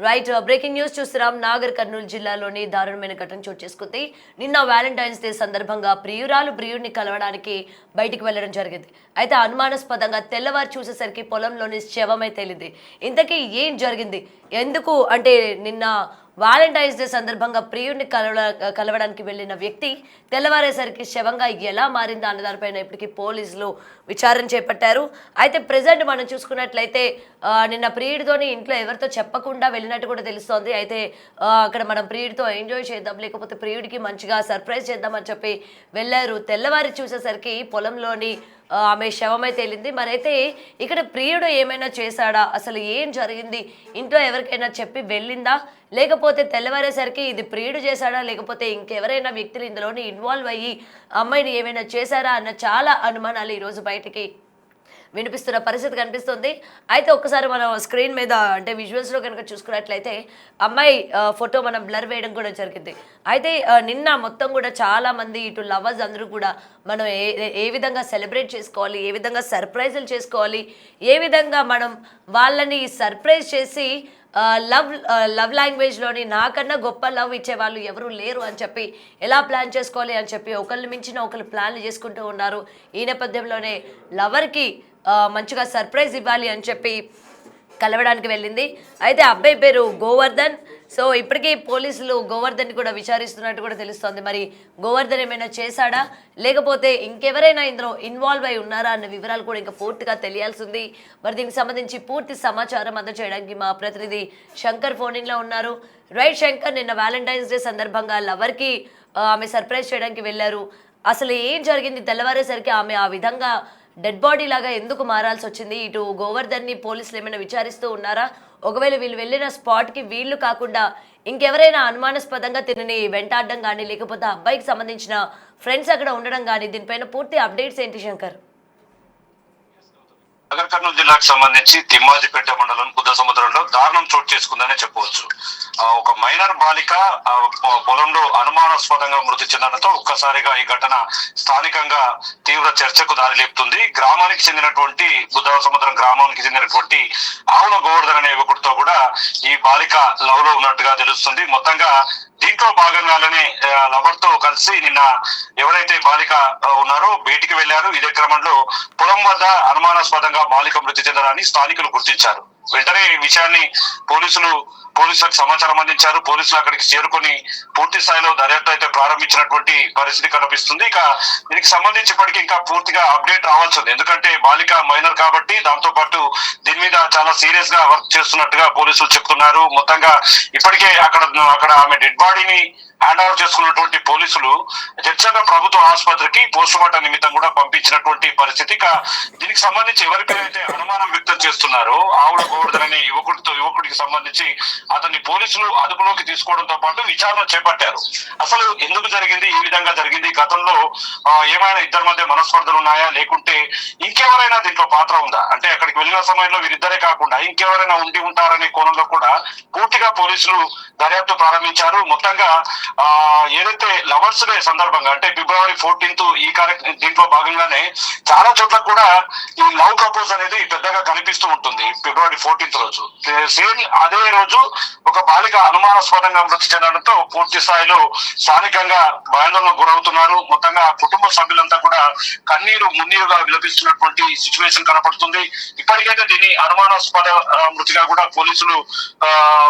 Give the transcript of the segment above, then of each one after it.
Right breaking news చూస్తున్నాం. నాగర్ కర్నూలు జిల్లాలోని దారుణమైన ఘటన చోటు చేసుకుంది. నిన్న వ్యాలంటైన్స్ డే సందర్భంగా ప్రియురాలు ప్రియుడిని కలవడానికి బయటికి వెళ్లడం జరిగింది. అయితే అనుమానాస్పదంగా తెల్లవారు చూసేసరికి పొలంలోని శవమే తేలింది. ఇంతకీ ఏం జరిగింది, ఎందుకు అంటే నిన్న వాలంటైన్స్ డే సందర్భంగా ప్రియుడిని కలవడానికి వెళ్ళిన వ్యక్తి తెల్లవారేసరికి శవంగా ఎలా మారిందా అన్న దానిపైన ఇప్పటికీ పోలీసులు విచారణ చేపట్టారు. అయితే ప్రెసెంట్ మనం చూసుకున్నట్లయితే నిన్న ప్రియుడితోని ఇంట్లో ఎవరితో చెప్పకుండా వెళ్ళినట్టు కూడా తెలుస్తోంది. అయితే అక్కడ మనం ప్రియుడితో ఎంజాయ్ చేద్దాం, లేకపోతే ప్రియుడికి మంచిగా సర్ప్రైజ్ చేద్దామని చెప్పి వెళ్ళారు. తెల్లవారి చూసేసరికి పొలంలోని ఆమె శవమై తేలింది. మరైతే ఇక్కడ ప్రియుడు ఏమైనా చేశాడా, అసలు ఏం జరిగింది, ఇంట్లో ఎవరికైనా చెప్పి వెళ్ళిందా, లేకపోతే తెల్లవారేసరికి ఇది ప్రియుడు చేశాడా, లేకపోతే ఇంకెవరైనా వ్యక్తులు ఇందులోని ఇన్వాల్వ్ అయ్యి అమ్మాయిని ఏమైనా చేశారా అన్న చాలా అనుమానాలు ఈరోజు బయటికి వినిపిస్తున్న పరిస్థితి కనిపిస్తుంది. అయితే ఒక్కసారి మనం స్క్రీన్ మీద అంటే విజువల్స్లో కనుక చూసుకున్నట్లయితే అమ్మాయి ఫోటో మనం బ్లర్ వేయడం కూడా జరిగింది. అయితే నిన్న మొత్తం కూడా చాలామంది ఇటు లవర్స్ అందరూ కూడా మనం ఏ విధంగా సెలబ్రేట్ చేసుకోవాలి, ఏ విధంగా సర్ప్రైజులు చేసుకోవాలి, ఏ విధంగా మనం వాళ్ళని సర్ప్రైజ్ చేసి లవ్ లాంగ్వేజ్లోని నాకన్నా గొప్ప లవ్ ఇచ్చేవాళ్ళు ఎవరు లేరు అని చెప్పి ఎలా ప్లాన్ చేసుకోవాలి అని చెప్పి ఒకళ్ళు మించిన ఒకళ్ళు ప్లాన్లు చేసుకుంటూ ఉన్నారు. ఈ నేపథ్యంలోనే లవర్కి మంచిగా సర్ప్రైజ్ ఇవ్వాలి అని చెప్పి కలవడానికి వెళ్ళింది. అయితే అబ్బాయి పేరు గోవర్ధన్. సో ఇప్పటికీ పోలీసులు గోవర్ధన్ కూడా విచారిస్తున్నట్టు కూడా తెలుస్తోంది. మరి గోవర్ధన్ ఏమైనా చేశాడా, లేకపోతే ఇంకెవరైనా ఇందులో ఇన్వాల్వ్ అయి ఉన్నారా అన్న వివరాలు కూడా ఇంకా పూర్తిగా తెలియాల్సి ఉంది. మరి దీనికి సంబంధించి పూర్తి సమాచారం అందజేయడానికి మా ప్రతినిధి శంకర్ ఫోన్ ఇన్లో ఉన్నారు. రైట్ శంకర్, నిన్న వ్యాలంటైన్స్ డే సందర్భంగా లవర్కి ఆమె సర్ప్రైజ్ చేయడానికి వెళ్ళారు. అసలు ఏం జరిగింది, తెల్లవారేసరికి ఆమె ఆ విధంగా డెడ్ బాడీ లాగా ఎందుకు మారాల్సి వచ్చింది? ఇటు గోవర్ధన్ని పోలీసులు ఏమైనా విచారిస్తూ ఉన్నారా? ఒకవేళ వీళ్ళు వెళ్ళిన స్పాట్కి వీళ్ళు కాకుండా ఇంకెవరైనా అనుమానాస్పదంగా తినని వెంటాడడం కానీ, లేకపోతే అబ్బాయికి సంబంధించిన ఫ్రెండ్స్ అక్కడ ఉండడం కానీ, దీనిపైన పూర్తి అప్డేట్స్ ఏంటి శంకర్? నగర్ కర్నూలు జిల్లాకు సంబంధించి తిమ్మాజిపేట మండలం బుద్ధ సముద్రంలో దారుణం చోటు చేసుకుందనే చెప్పవచ్చు. ఒక మైనర్ బాలిక పొలంలో అనుమానాస్పదంగా మృతి చెందడంతో ఒక్కసారిగా ఈ ఘటన స్థానికంగా తీవ్ర చర్చకు దారిలేపుతుంది. గ్రామానికి చెందినటువంటి బుద్ధ సముద్రం గ్రామానికి చెందినటువంటి ఆవుల గోవర్ధన్ అనే యువకుడితో కూడా ఈ బాలిక లవ్ లో ఉన్నట్టుగా తెలుస్తుంది. మొత్తంగా దీంట్లో భాగంగానే లవర్ తో కలిసి నిన్న ఎవరైతే బాలిక ఉన్నారో బయటికి వెళ్లారు. ఇదే క్రమంలో పొలం వద్ద అనుమానాస్పదంగా బాలిక మృతి చెందడాన్ని స్థానికులు గుర్తించారు. వెంటనే ఈ విషయాన్ని పోలీసులకు సమాచారం అందించారు. పోలీసులు అక్కడికి చేరుకొని పూర్తి స్థాయిలో దర్యాప్తు అయితే ప్రారంభించినటువంటి పరిస్థితి కనిపిస్తుంది. ఇక దీనికి సంబంధించి ఇప్పటికీ ఇంకా పూర్తిగా అప్డేట్ రావాల్సి ఉంది. ఎందుకంటే బాలిక మైనర్ కాబట్టి దాంతో పాటు దీని మీద చాలా సీరియస్ గా వర్క్ చేస్తున్నట్టుగా పోలీసులు చెప్తున్నారు. మొత్తంగా ఇప్పటికే అక్కడ ఆమె డెడ్ బాడీని హ్యాండ్ ఓవర్ చేసుకున్నటువంటి పోలీసులు జడ్చర్ల ప్రభుత్వ ఆసుపత్రికి పోస్ట్ మార్టం నిమిత్తం కూడా పంపించినటువంటి పరిస్థితి. ఇక దీనికి సంబంధించి ఎవరికైతే అనుమానం వ్యక్తం చేస్తున్నారో ఆవుల గోవర్ధన్ అనే యువకుడికి సంబంధించి అతన్ని పోలీసులు అదుపులోకి తీసుకోవడంతో పాటు విచారణ చేపట్టారు. అసలు ఎందుకు జరిగింది, ఈ విధంగా జరిగింది, గతంలో ఏమైనా ఇద్దరి మధ్య మనస్పర్ధలు ఉన్నాయా, లేకుంటే ఇంకెవరైనా దీంట్లో పాత్ర ఉందా, అంటే అక్కడికి వెళ్ళిన సమయంలో వీరిద్దరే కాకుండా ఇంకెవరైనా ఉండి ఉంటారనే కోణంలో కూడా పూర్తిగా పోలీసులు దర్యాప్తు ప్రారంభించారు. మొత్తంగా ఏదైతే లవర్స్ డే సందర్భంగా అంటే ఫిబ్రవరి 14th దీంట్లో భాగంగానే చాలా చోట్ల కూడా ఈ లవ్ ప్రపోజ్ అనేది పెద్దగా కనిపిస్తూ ఉంటుంది. ఫిబ్రవరి 14th రోజు సేమ్ అదే రోజు ఒక బాలిక అనుమానాస్పదంగా మృతి చెందడంతో పూర్తి స్థాయిలో స్థానికంగా భయాందోళనకు గురవుతున్నారు. మొత్తంగా కుటుంబ సభ్యులంతా కూడా మున్నీరుగా విలపిస్తున్నటువంటి సిచ్యువేషన్ కనపడుతుంది. ఇప్పటికైతే దీన్ని అనుమానాస్పద మృతిగా కూడా పోలీసులు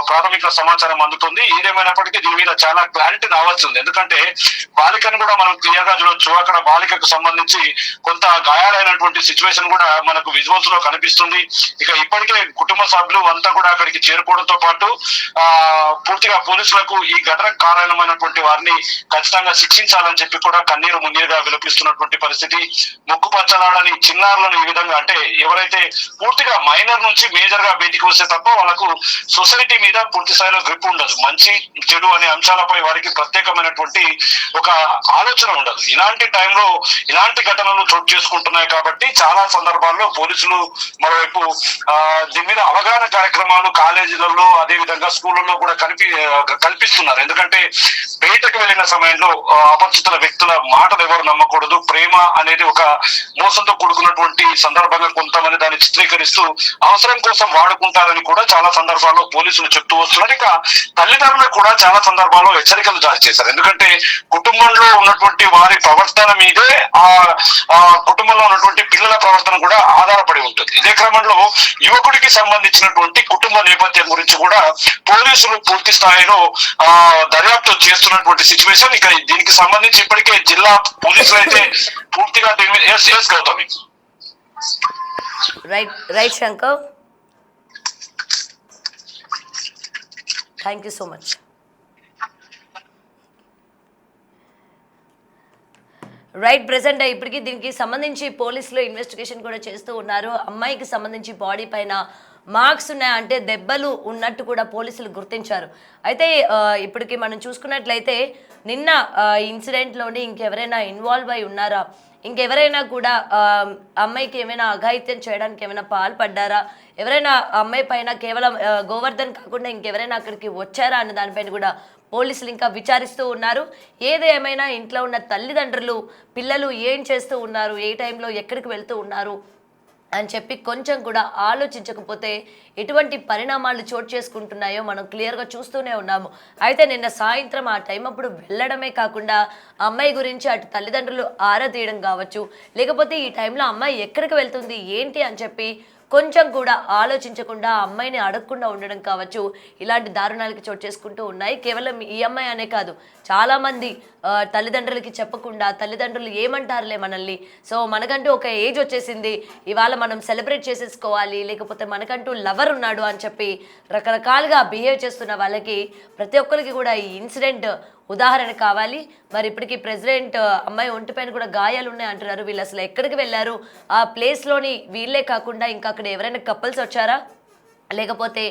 ప్రాథమిక సమాచారం అందుతుంది. ఏదేమైనప్పటికీ దీని మీద చాలా క్లారిటీ రావాల్సి ఉంది. ఎందుకంటే బాలికను కూడా మనం క్లియర్ గా చూడొచ్చు. అక్కడ బాలికకు సంబంధించి కొంత గాయాలైనటువంటి సిచ్యువేషన్ కూడా మనకు విజువల్స్ లో కనిపిస్తుంది. ఇక ఇప్పటికే కుటుంబ సభ్యులు అంతా కూడా అక్కడికి చేరుకోవడంతో పాటు పూర్తిగా పోలీసులకు ఈ ఘటనకు కారణమైనటువంటి వారిని ఖచ్చితంగా శిక్షించాలని చెప్పి కూడా మున్నీరుగా విలపిస్తున్నటువంటి పరిస్థితి. ముక్కు పచ్చలాడని చిన్నారులను ఈ విధంగా అంటే ఎవరైతే పూర్తిగా మైనర్ నుంచి మేజర్ గా బయటికి వస్తే తప్ప వాళ్ళకు సొసైటీ మీద పూర్తి స్థాయిలో గ్రిప్ ఉండదు. మంచి చెడు అనే అంశాలపై వారికి వారికి ప్రత్యేకమైనటువంటి ఒక ఆలోచన ఉండదు. ఇలాంటి టైంలో ఇలాంటి ఘటనలు చోటు చేసుకుంటున్నాయి కాబట్టి చాలా సందర్భాల్లో పోలీసులు మరోవైపు దీని మీద అవగాహన కార్యక్రమాలు కాలేజీలలో అదే విధంగా స్కూళ్ళలో కూడా కల్పిస్తున్నారు. ఎందుకంటే బయటకు వెళ్ళిన సమయంలో అపరిచితుల వ్యక్తుల మాటలు ఎవరు నమ్మకూడదు, ప్రేమ అనేది ఒక మోసంతో కూడుకున్నటువంటి సందర్భంగా కొంతమంది దాన్ని చిత్రీకరిస్తూ అవసరం కోసం వాడుకుంటారని కూడా చాలా సందర్భాల్లో పోలీసులు చెప్తూ వస్తున్నారు. ఇక తల్లిదండ్రులకు కూడా చాలా సందర్భాల్లో హెచ్చరికలు జారీ చేశారు. ఎందుకంటే కుటుంబంలో ఉన్నటువంటి వారి ప్రవర్తన మీదే ఆ కుటుంబంలో ఉన్నటువంటి పిల్లల ప్రవర్తన కూడా ఆధారపడి ఉంటుంది. ఇదే క్రమంలో యువకుడికి సంబంధించినటువంటి కుటుంబ నేపథ్యం గురించి కూడా పోలీసులు పూర్తి స్థాయిలో దర్యాప్తు చేస్తున్నటువంటి సిచ్యువేషన్. ఇక దీనికి సంబంధించి ఇప్పటికే జిల్లా పోలీసులు అయితే పూర్తిగా దీని మీద Gautami. Right Shankar, thank you so much. Right, present ఇప్పటికీ దీనికి సంబంధించి పోలీసులు ఇన్వెస్టిగేషన్ కూడా చేస్తూ ఉన్నారు. అమ్మాయికి సంబంధించి బాడీ పైన మార్క్స్ ఉన్నాయంటే దెబ్బలు ఉన్నట్టు కూడా పోలీసులు గుర్తించారు. అయితే ఇప్పటికి మనం చూసుకున్నట్లయితే నిన్న ఇన్సిడెంట్లోని ఇంకెవరైనా ఇన్వాల్వ్ అయి ఉన్నారా, ఇంకెవరైనా కూడా అమ్మాయికి ఏమైనా అఘాయిత్యం చేయడానికి ఏమైనా పాల్పడ్డారా, ఎవరైనా అమ్మాయి పైన కేవలం గోవర్ధన్ కాకుండా ఇంకెవరైనా అక్కడికి వచ్చారా అన్న దానిపైన కూడా పోలీసులు ఇంకా విచారిస్తూ ఉన్నారు. ఏదేమైనా ఇంట్లో ఉన్న తల్లిదండ్రులు పిల్లలు ఏం చేస్తూ ఉన్నారు, ఏ టైంలో ఎక్కడికి వెళ్తూ ఉన్నారు అని చెప్పి కొంచెం కూడా ఆలోచించకపోతే ఎటువంటి పరిణామాలు చోటు చేసుకుంటున్నాయో మనం క్లియర్గా చూస్తూనే ఉన్నాము. అయితే నిన్న సాయంత్రం ఆ టైం అప్పుడు వెళ్ళడమే కాకుండా అమ్మాయి గురించి అటు తల్లిదండ్రులు ఆరా తీయడం కావచ్చు, లేకపోతే ఈ టైంలో అమ్మాయి ఎక్కడికి వెళ్తుంది ఏంటి అని చెప్పి కొంచెం కూడా ఆలోచించకుండా అమ్మాయిని అడగకుండా ఉండడం కావచ్చు, ఇలాంటి దారుణాలకి చోటు చేసుకుంటూ ఉన్నాయి. కేవలం ఈ అమ్మాయి అనే కాదు, చాలామంది తల్లిదండ్రులకి చెప్పకుండా తల్లిదండ్రులు ఏమంటారులే మనల్ని, సో మనకంటూ ఒక ఏజ్ వచ్చేసింది, ఇవాళ మనం సెలబ్రేట్ చేసేసుకోవాలి, లేకపోతే మనకంటూ లవర్ ఉన్నాడు అని చెప్పి రకరకాలుగా బిహేవ్ చేస్తున్న వాళ్ళకి ప్రతి ఒక్కరికి కూడా ఈ ఇన్సిడెంట్ ఉదాహరణ కావాలి. మరి ఇప్పటికీ ప్రెసిడెంట్ అమ్మాయి ఒంటిపైన కూడా గాయాలు ఉన్నాయి అంటున్నారు. వీళ్ళు అసలు ఎక్కడికి వెళ్ళారు, ఆ ప్లేస్లోని వీళ్ళే కాకుండా ఇంకా అక్కడ ఎవరైనా కపుల్స్ వచ్చారా, లేకపోతే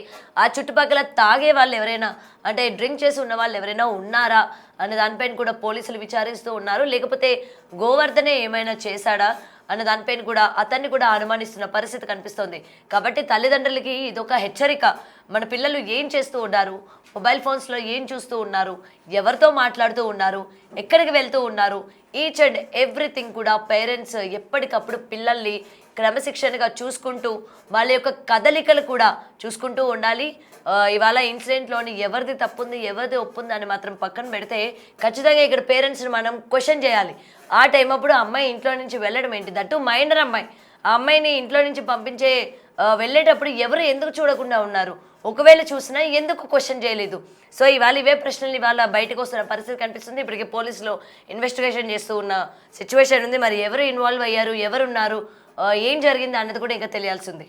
ఆ చుట్టుపక్కల తాగే వాళ్ళు ఎవరైనా అంటే డ్రింక్ చేసి ఉన్న వాళ్ళు ఎవరైనా ఉన్నారా అనే దానిపైన కూడా పోలీసులు విచారిస్తూ ఉన్నారు. లేకపోతే గోవర్ధనే ఏమైనా చేశాడా అన్న దానిపైన కూడా అతన్ని కూడా అనుమానిస్తున్న పరిస్థితి కనిపిస్తోంది. కాబట్టి తల్లిదండ్రులకి ఇదొక హెచ్చరిక. మన పిల్లలు ఏం చేస్తూ ఉన్నారు, మొబైల్ ఫోన్స్లో ఏం చూస్తూ ఉన్నారు, ఎవరితో మాట్లాడుతూ ఉన్నారు, ఎక్కడికి వెళ్తూ ఉన్నారు, ఈచ్ అండ్ ఎవ్రీథింగ్ కూడా పేరెంట్స్ ఎప్పటికప్పుడు పిల్లల్ని క్రమశిక్షణగా చూసుకుంటూ వాళ్ళ యొక్క కదలికలు కూడా చూసుకుంటూ ఉండాలి. ఇవాళ ఇన్సిడెంట్లోని ఎవరిది తప్పుంది ఎవరిది ఒప్పుంది అని మాత్రం పక్కన పెడితే ఖచ్చితంగా ఇక్కడ పేరెంట్స్ని మనం క్వశ్చన్ చేయాలి. ఆ టైం అప్పుడు అమ్మాయి ఇంట్లో నుంచి వెళ్ళడం ఏంటి, దట్టు మైనర్ అమ్మాయి, ఆ అమ్మాయిని ఇంట్లో నుంచి పంపించే వెళ్ళేటప్పుడు ఎవరు ఎందుకు చూడకుండా ఉన్నారు, ఒకవేళ చూసినా ఎందుకు క్వశ్చన్ చేయలేదు. సో ఇవాళ ఇవే ప్రశ్నలు ఇవాళ బయటకు వస్తున్న పరిస్థితి కనిపిస్తుంది. ఇప్పటికే పోలీసులు ఇన్వెస్టిగేషన్ చేస్తూ ఉన్న సిచ్యువేషన్ ఉంది. మరి ఎవరు ఇన్వాల్వ్ అయ్యారు, ఎవరున్నారు, ఏం జరిగింది అన్నది కూడా ఇంకా తెలియాల్సింది.